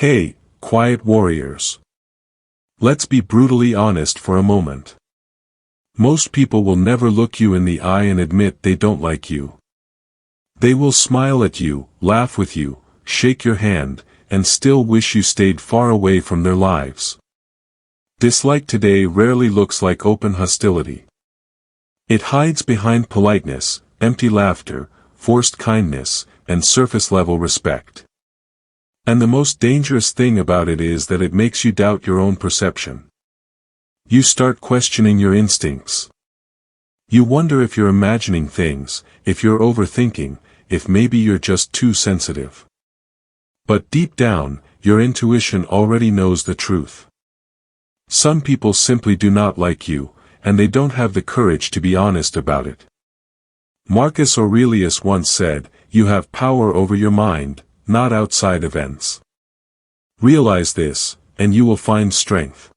Hey, quiet warriors. Let's be brutally honest for a moment. Most people will never look you in the eye and admit they don't like you. They will smile at you, laugh with you, shake your hand, and still wish you stayed far away from their lives. Dislike today rarely looks like open hostility. It hides behind politeness, empty laughter, forced kindness, and surface-level respect. And the most dangerous thing about it is that it makes you doubt your own perception. You start questioning your instincts. You wonder if you're imagining things, if you're overthinking, if maybe you're just too sensitive. But deep down, your intuition already knows the truth. Some people simply do not like you, and they don't have the courage to be honest about it. Marcus Aurelius once said, "You have power over your mind, not outside events." Realize this, and you will find strength.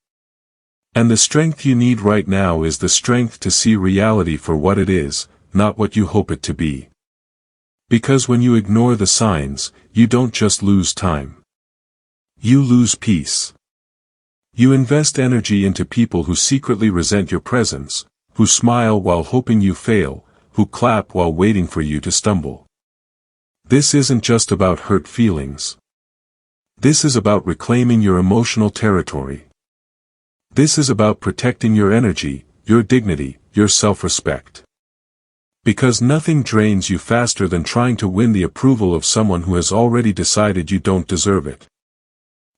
And the strength you need right now is the strength to see reality for what it is, not what you hope it to be. Because when you ignore the signs, you don't just lose time. You lose peace. You invest energy into people who secretly resent your presence, who smile while hoping you fail, who clap while waiting for you to stumble. This isn't just about hurt feelings. This is about reclaiming your emotional territory. This is about protecting your energy, your dignity, your self-respect. Because nothing drains you faster than trying to win the approval of someone who has already decided you don't deserve it.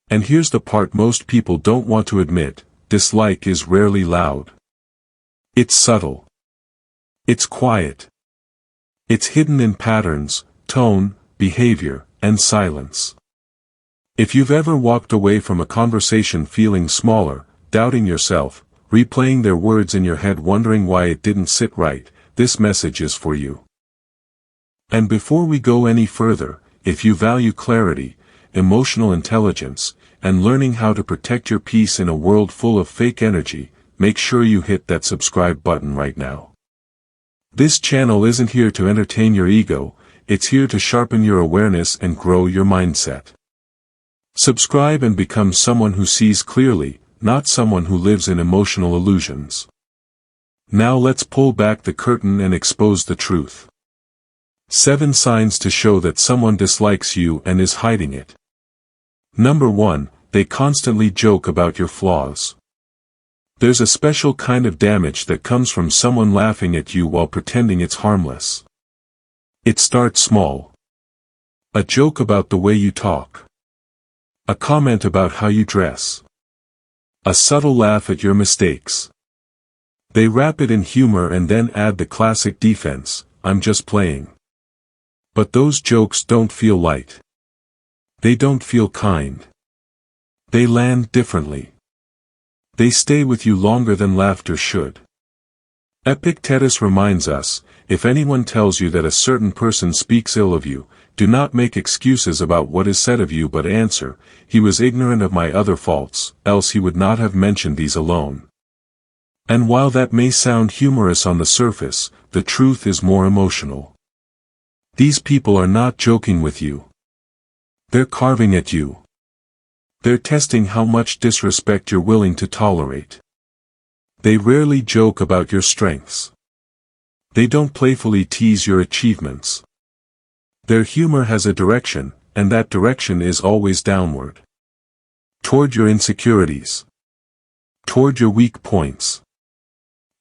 And here's the part most people don't want to admit: dislike is rarely loud. It's subtle. It's quiet. It's hidden in patterns, tone, behavior, and silence. If you've ever walked away from a conversation feeling smaller, doubting yourself, replaying their words in your head wondering why it didn't sit right, this message is for you. And before we go any further, if you value clarity, emotional intelligence, and learning how to protect your peace in a world full of fake energy, make sure you hit that subscribe button right now. This channel isn't here to entertain your ego, it's here to sharpen your awareness and grow your mindset. Subscribe and become someone who sees clearly, not someone who lives in emotional illusions. Now let's pull back the curtain and expose the truth. 7 signs to show that someone dislikes you and is hiding it. Number 1, they constantly joke about your flaws. There's a special kind of damage that comes from someone laughing at you while pretending it's harmless. It starts small. A joke about the way you talk. A comment about how you dress. A subtle laugh at your mistakes. They wrap it in humor and then add the classic defense, "I'm just playing." But those jokes don't feel light. They don't feel kind. They land differently. They stay with you longer than laughter should. Epictetus reminds us, if anyone tells you that a certain person speaks ill of you, do not make excuses about what is said of you but answer, "He was ignorant of my other faults, else he would not have mentioned these alone." And while that may sound humorous on the surface, the truth is more emotional. These people are not joking with you. They're carving at you. They're testing how much disrespect you're willing to tolerate. They rarely joke about your strengths. They don't playfully tease your achievements. Their humor has a direction, and that direction is always downward. Toward your insecurities. Toward your weak points.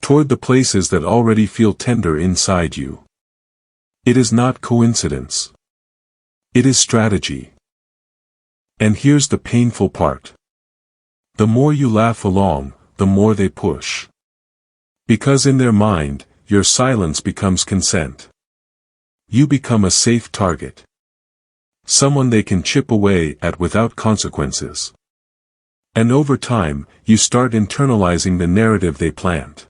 Toward the places that already feel tender inside you. It is not coincidence. It is strategy. And here's the painful part. The more you laugh along, the more they push. Because in their mind, your silence becomes consent. You become a safe target. Someone they can chip away at without consequences. And over time, you start internalizing the narrative they plant.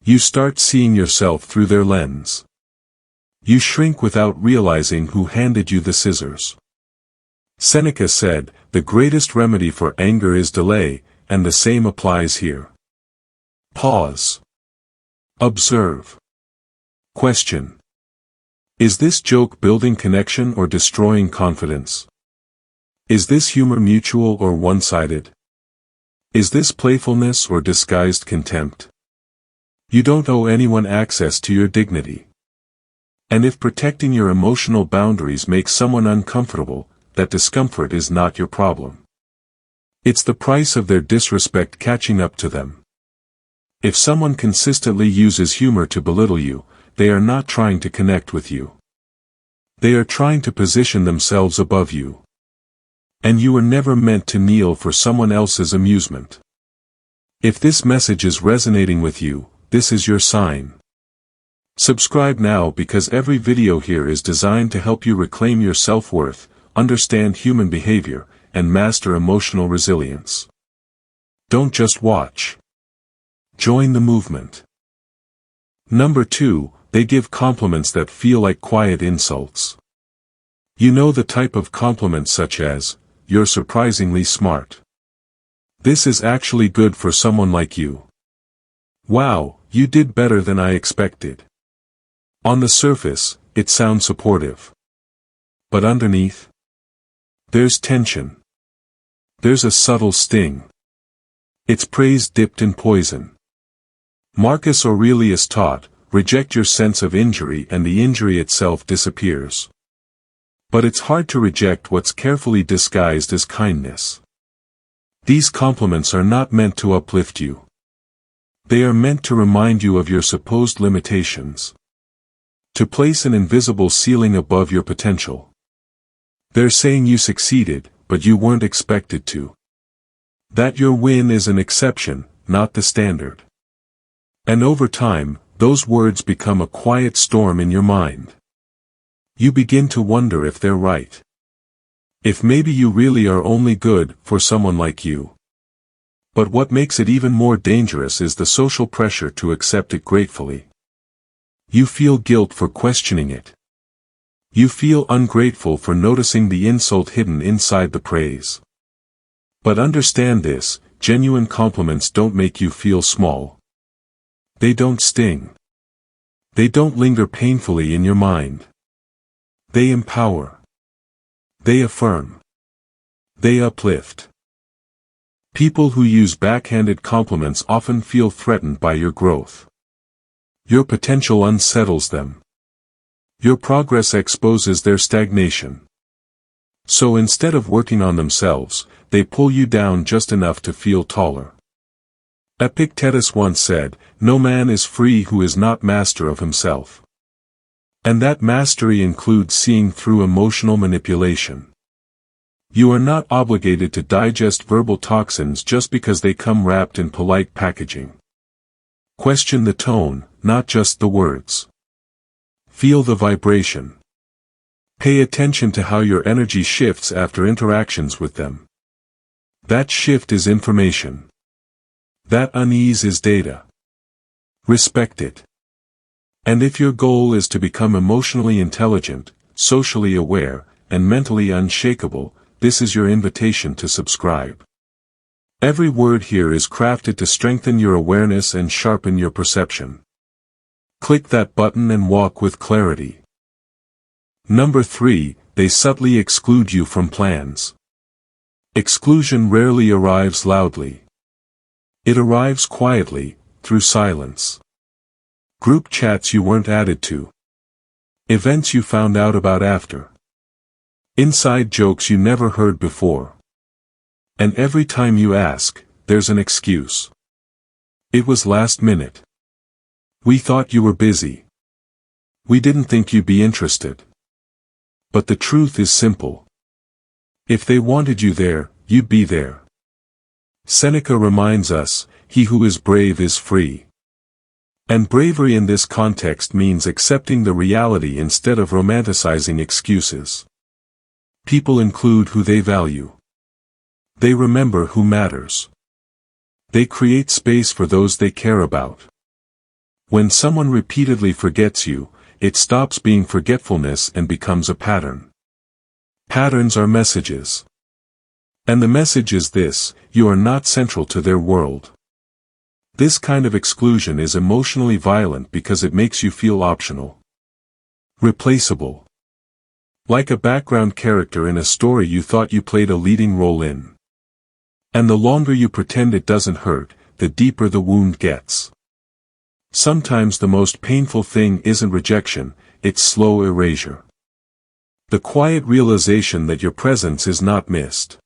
You start seeing yourself through their lens. You shrink without realizing who handed you the scissors. Seneca said, "The greatest remedy for anger is delay," and the same applies here. Pause. Observe. Question. Is this joke building connection or destroying confidence? Is this humor mutual or one-sided? Is this playfulness or disguised contempt? You don't owe anyone access to your dignity. And if protecting your emotional boundaries makes someone uncomfortable, that discomfort is not your problem. It's the price of their disrespect catching up to them. If someone consistently uses humor to belittle you, they are not trying to connect with you. They are trying to position themselves above you. And you were never meant to kneel for someone else's amusement. If this message is resonating with you, this is your sign. Subscribe now because every video here is designed to help you reclaim your self-worth, understand human behavior, and master emotional resilience. Don't just watch. Join the movement. Number 2, they give compliments that feel like quiet insults. You know the type of compliments such as, "You're surprisingly smart. This is actually good for someone like you. Wow, you did better than I expected." On the surface, it sounds supportive. But underneath, there's tension. There's a subtle sting. It's praise dipped in poison. Marcus Aurelius taught, reject your sense of injury and the injury itself disappears. But it's hard to reject what's carefully disguised as kindness. These compliments are not meant to uplift you. They are meant to remind you of your supposed limitations. To place an invisible ceiling above your potential. They're saying you succeeded, but you weren't expected to. That your win is an exception, not the standard. And over time, those words become a quiet storm in your mind. You begin to wonder if they're right. If maybe you really are only good for someone like you. But what makes it even more dangerous is the social pressure to accept it gratefully. You feel guilt for questioning it. You feel ungrateful for noticing the insult hidden inside the praise. But understand this, genuine compliments don't make you feel small. They don't sting. They don't linger painfully in your mind. They empower. They affirm. They uplift. People who use backhanded compliments often feel threatened by your growth. Your potential unsettles them. Your progress exposes their stagnation. So instead of working on themselves, they pull you down just enough to feel taller. Epictetus once said, "No man is free who is not master of himself." And that mastery includes seeing through emotional manipulation. You are not obligated to digest verbal toxins just because they come wrapped in polite packaging. Question the tone, not just the words. Feel the vibration. Pay attention to how your energy shifts after interactions with them. That shift is information. That unease is data. Respect it. And if your goal is to become emotionally intelligent, socially aware, and mentally unshakable, this is your invitation to subscribe. Every word here is crafted to strengthen your awareness and sharpen your perception. Click that button and walk with clarity. Number 3, they subtly exclude you from plans. Exclusion rarely arrives loudly. It arrives quietly, through silence. Group chats you weren't added to. Events you found out about after. Inside jokes you never heard before. And every time you ask, there's an excuse. It was last minute. We thought you were busy. We didn't think you'd be interested. But the truth is simple. If they wanted you there, you'd be there. Seneca reminds us, "He who is brave is free." And bravery in this context means accepting the reality instead of romanticizing excuses. People include who they value. They remember who matters. They create space for those they care about. When someone repeatedly forgets you, it stops being forgetfulness and becomes a pattern. Patterns are messages. And the message is this: you are not central to their world. This kind of exclusion is emotionally violent because it makes you feel optional. Replaceable. Like a background character in a story you thought you played a leading role in. And the longer you pretend it doesn't hurt, the deeper the wound gets. Sometimes the most painful thing isn't rejection, it's slow erasure. The quiet realization that your presence is not missed.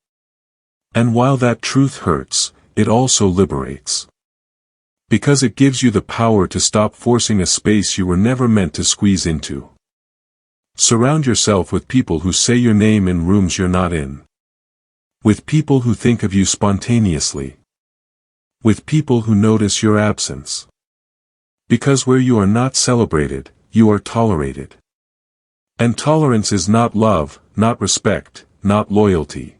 And while that truth hurts, it also liberates. Because it gives you the power to stop forcing a space you were never meant to squeeze into. Surround yourself with people who say your name in rooms you're not in. With people who think of you spontaneously. With people who notice your absence. Because where you are not celebrated, you are tolerated. And tolerance is not love, not respect, not loyalty.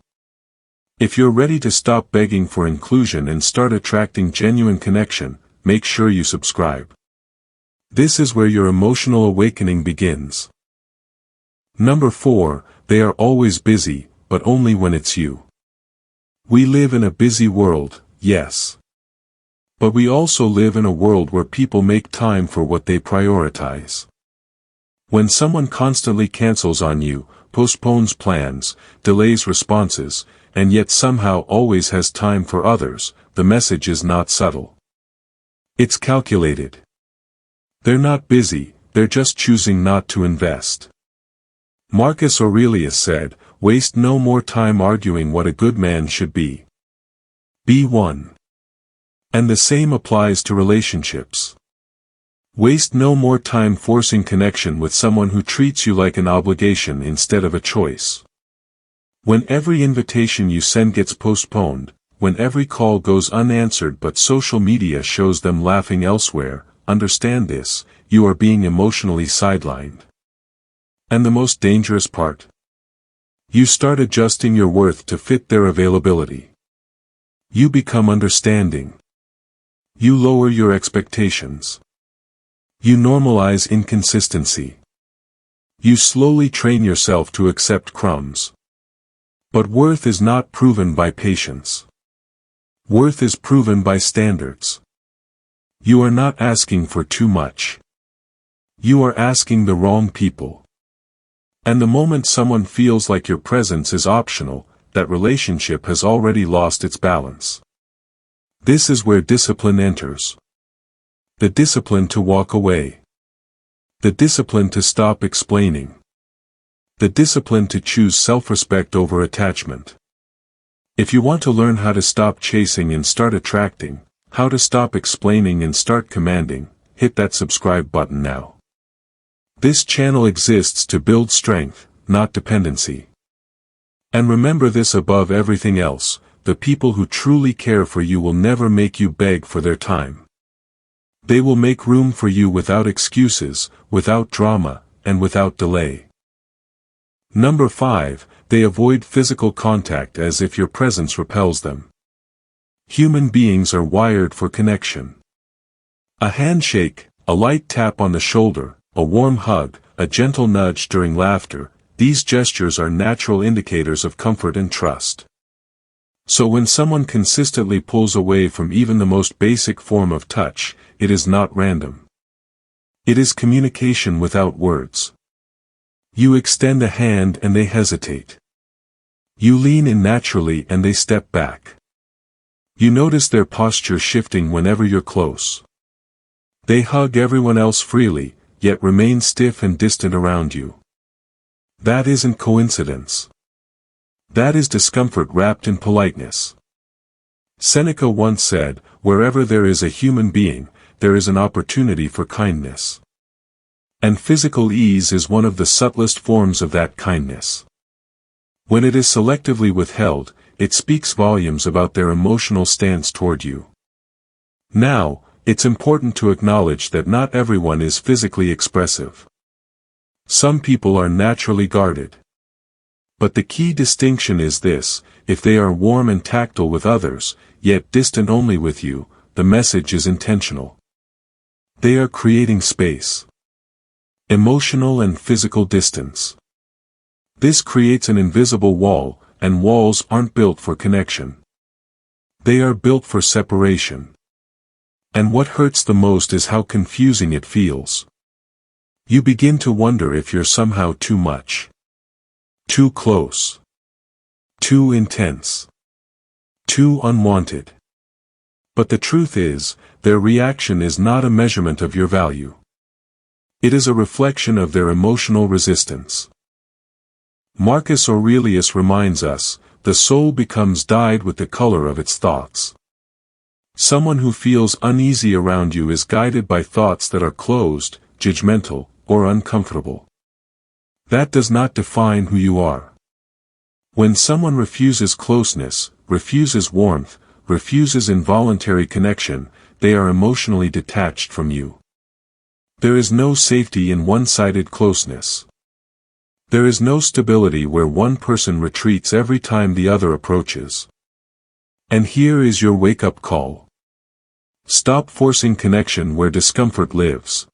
If you're ready to stop begging for inclusion and start attracting genuine connection, make sure you subscribe. This is where your emotional awakening begins. Number 4, they are always busy, but only when it's you. We live in a busy world, yes. But we also live in a world where people make time for what they prioritize. When someone constantly cancels on you, postpones plans, delays responses, and yet somehow always has time for others, the message is not subtle. It's calculated. They're not busy, they're just choosing not to invest. Marcus Aurelius said, "Waste no more time arguing what a good man should be. Be one." And the same applies to relationships. Waste no more time forcing connection with someone who treats you like an obligation instead of a choice. When every invitation you send gets postponed, when every call goes unanswered but social media shows them laughing elsewhere, understand this, you are being emotionally sidelined. And the most dangerous part? You start adjusting your worth to fit their availability. You become understanding. You lower your expectations. You normalize inconsistency. You slowly train yourself to accept crumbs. But worth is not proven by patience. Worth is proven by standards. You are not asking for too much. You are asking the wrong people. And the moment someone feels like your presence is optional, that relationship has already lost its balance. This is where discipline enters. The discipline to walk away. The discipline to stop explaining. The discipline to choose self-respect over attachment. If you want to learn how to stop chasing and start attracting, how to stop explaining and start commanding, hit that subscribe button now. This channel exists to build strength, not dependency. And remember this above everything else, the people who truly care for you will never make you beg for their time. They will make room for you without excuses, without drama, and without delay. Number 5, they avoid physical contact as if your presence repels them. Human beings are wired for connection. A handshake, a light tap on the shoulder, a warm hug, a gentle nudge during laughter, these gestures are natural indicators of comfort and trust. So when someone consistently pulls away from even the most basic form of touch, it is not random. It is communication without words. You extend a hand and they hesitate. You lean in naturally and they step back. You notice their posture shifting whenever you're close. They hug everyone else freely, yet remain stiff and distant around you. That isn't coincidence. That is discomfort wrapped in politeness. Seneca once said, "Wherever there is a human being, there is an opportunity for kindness." And physical ease is one of the subtlest forms of that kindness. When it is selectively withheld, it speaks volumes about their emotional stance toward you. Now, it's important to acknowledge that not everyone is physically expressive. Some people are naturally guarded. But the key distinction is this: if they are warm and tactile with others, yet distant only with you, the message is intentional. They are creating space. Emotional and physical distance. This creates an invisible wall, and walls aren't built for connection. They are built for separation. And what hurts the most is how confusing it feels. You begin to wonder if you're somehow too much. too close, too intense, too unwanted. But the truth is, their reaction is not a measurement of your value. It is a reflection of their emotional resistance. Marcus Aurelius reminds us, the soul becomes dyed with the color of its thoughts. Someone who feels uneasy around you is guided by thoughts that are closed, judgmental, or uncomfortable. That does not define who you are. When someone refuses closeness, refuses warmth, refuses involuntary connection, they are emotionally detached from you. There is no safety in one-sided closeness. There is no stability where one person retreats every time the other approaches. And here is your wake-up call. Stop forcing connection where discomfort lives.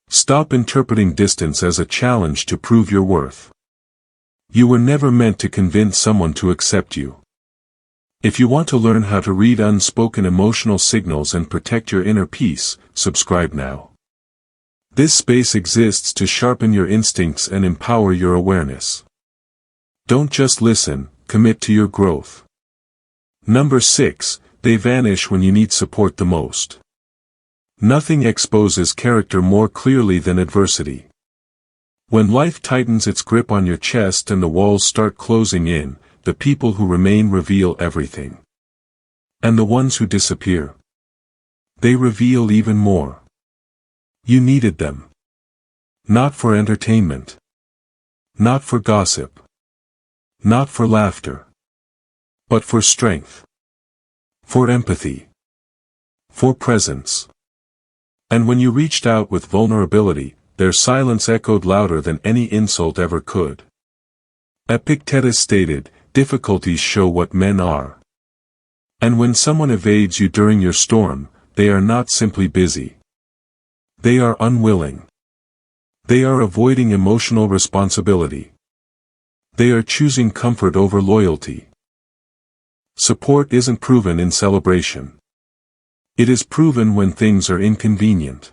Stop interpreting distance as a challenge to prove your worth. You were never meant to convince someone to accept you. If you want to learn how to read unspoken emotional signals and protect your inner peace, subscribe now. This space exists to sharpen your instincts and empower your awareness. Don't just listen, commit to your growth. Number 6, they vanish when you need support the most. Nothing exposes character more clearly than adversity. When life tightens its grip on your chest and the walls start closing in, the people who remain reveal everything. And the ones who disappear, they reveal even more. You needed them. Not for entertainment. Not for gossip. Not for laughter. But for strength. For empathy. For presence. And when you reached out with vulnerability, their silence echoed louder than any insult ever could. Epictetus stated, "Difficulties show what men are." And when someone evades you during your storm, they are not simply busy. They are unwilling. They are avoiding emotional responsibility. They are choosing comfort over loyalty. Support isn't proven in celebration. It is proven when things are inconvenient.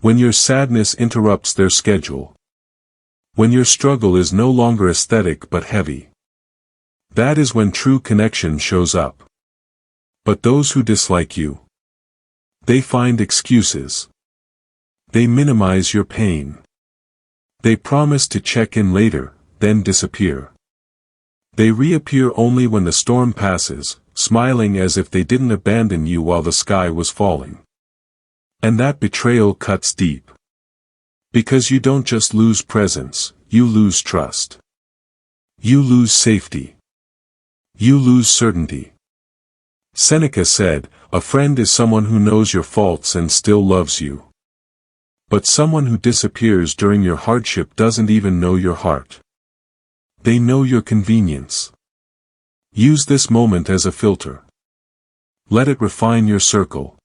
When your sadness interrupts their schedule. When your struggle is no longer aesthetic but heavy. That is when true connection shows up. But those who dislike you, they find excuses. They minimize your pain. They promise to check in later, then disappear. They reappear only when the storm passes, smiling as if they didn't abandon you while the sky was falling. And that betrayal cuts deep. Because you don't just lose presence, you lose trust. You lose safety. You lose certainty. Seneca said, "A friend is someone who knows your faults and still loves you. But someone who disappears during your hardship doesn't even know your heart. They know your convenience." Use this moment as a filter. Let it refine your circle.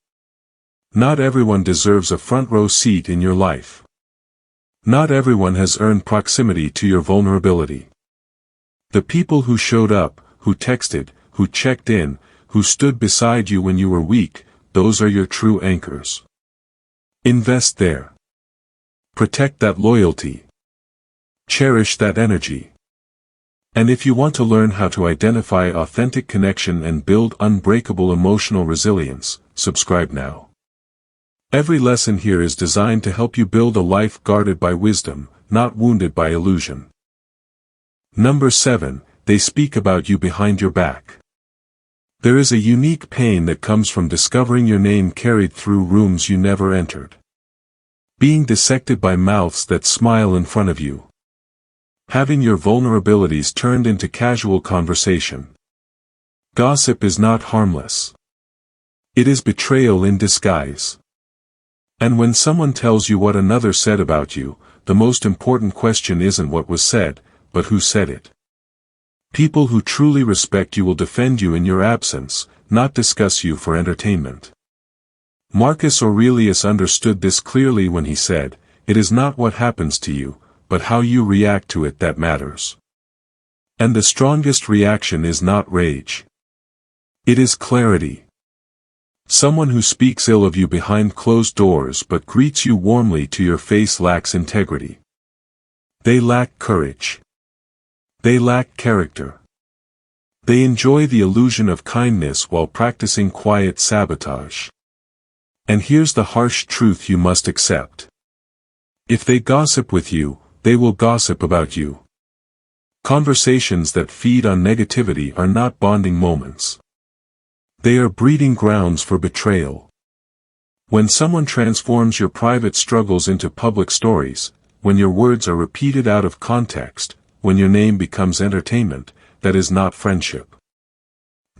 Not everyone deserves a front row seat in your life. Not everyone has earned proximity to your vulnerability. The people who showed up, who texted, who checked in, who stood beside you when you were weak, those are your true anchors. Invest there. Protect that loyalty. Cherish that energy. And if you want to learn how to identify authentic connection and build unbreakable emotional resilience, subscribe now. Every lesson here is designed to help you build a life guarded by wisdom, not wounded by illusion. Number 7, they speak about you behind your back. There is a unique pain that comes from discovering your name carried through rooms you never entered. Being dissected by mouths that smile in front of you. Having your vulnerabilities turned into casual conversation. Gossip is not harmless. It is betrayal in disguise. And when someone tells you what another said about you, the most important question isn't what was said, but who said it. People who truly respect you will defend you in your absence, not discuss you for entertainment. Marcus Aurelius understood this clearly when he said, "It is not what happens to you, but how you react to it that matters." And the strongest reaction is not rage. It is clarity. Someone who speaks ill of you behind closed doors but greets you warmly to your face lacks integrity. They lack courage. They lack character. They enjoy the illusion of kindness while practicing quiet sabotage. And here's the harsh truth you must accept. If they gossip with you, they will gossip about you. Conversations that feed on negativity are not bonding moments. They are breeding grounds for betrayal. When someone transforms your private struggles into public stories, when your words are repeated out of context, when your name becomes entertainment, that is not friendship.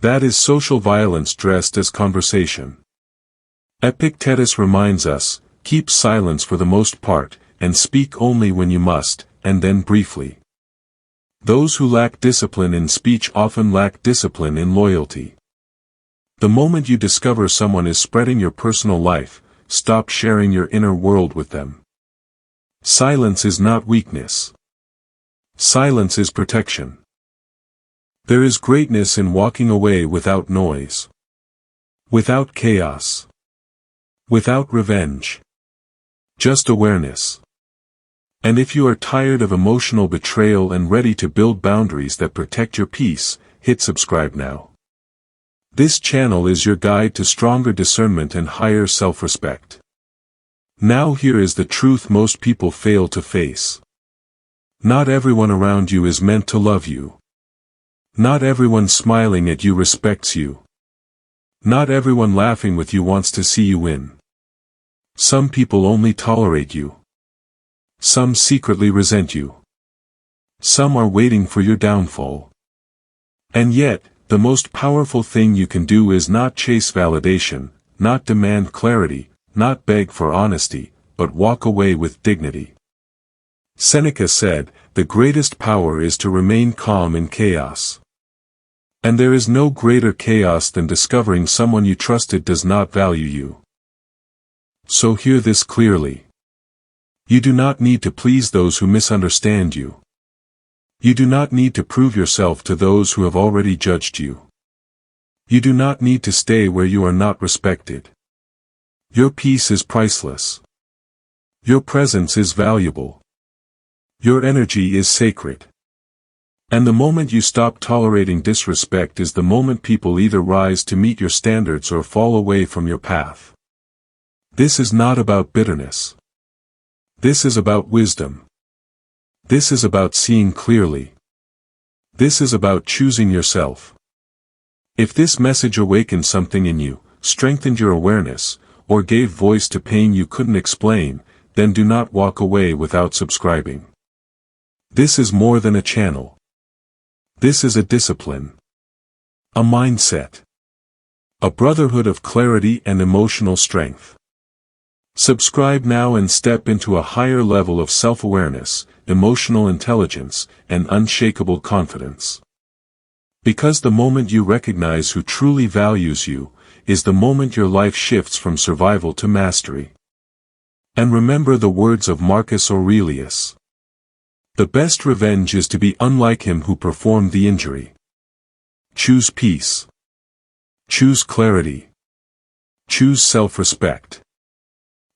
That is social violence dressed as conversation. Epictetus reminds us, keep silence for the most part, and speak only when you must, and then briefly. Those who lack discipline in speech often lack discipline in loyalty. The moment you discover someone is spreading your personal life, stop sharing your inner world with them. Silence is not weakness. Silence is protection. There is greatness in walking away without noise. Without chaos. Without revenge. Just awareness. And if you are tired of emotional betrayal and ready to build boundaries that protect your peace, hit subscribe now. This channel is your guide to stronger discernment and higher self-respect. Now here is the truth most people fail to face. Not everyone around you is meant to love you. Not everyone smiling at you respects you. Not everyone laughing with you wants to see you win. Some people only tolerate you. Some secretly resent you. Some are waiting for your downfall. And yet, the most powerful thing you can do is not chase validation, not demand clarity, not beg for honesty, but walk away with dignity. Seneca said, "The greatest power is to remain calm in chaos." And there is no greater chaos than discovering someone you trusted does not value you. So hear this clearly. You do not need to please those who misunderstand you. You do not need to prove yourself to those who have already judged you. You do not need to stay where you are not respected. Your peace is priceless. Your presence is valuable. Your energy is sacred. And the moment you stop tolerating disrespect is the moment people either rise to meet your standards or fall away from your path. This is not about bitterness. This is about wisdom. This is about seeing clearly. This is about choosing yourself. If this message awakened something in you, strengthened your awareness, or gave voice to pain you couldn't explain, then do not walk away without subscribing. This is more than a channel. This is a discipline. A mindset. A brotherhood of clarity and emotional strength. Subscribe now and step into a higher level of self-awareness, emotional intelligence, and unshakable confidence. Because the moment you recognize who truly values you, is the moment your life shifts from survival to mastery. And remember the words of Marcus Aurelius. The best revenge is to be unlike him who performed the injury. Choose peace. Choose clarity. Choose self-respect.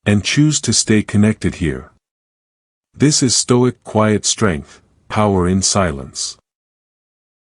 And choose to stay connected here. This is Stoic Quiet Strength, Power in Silence.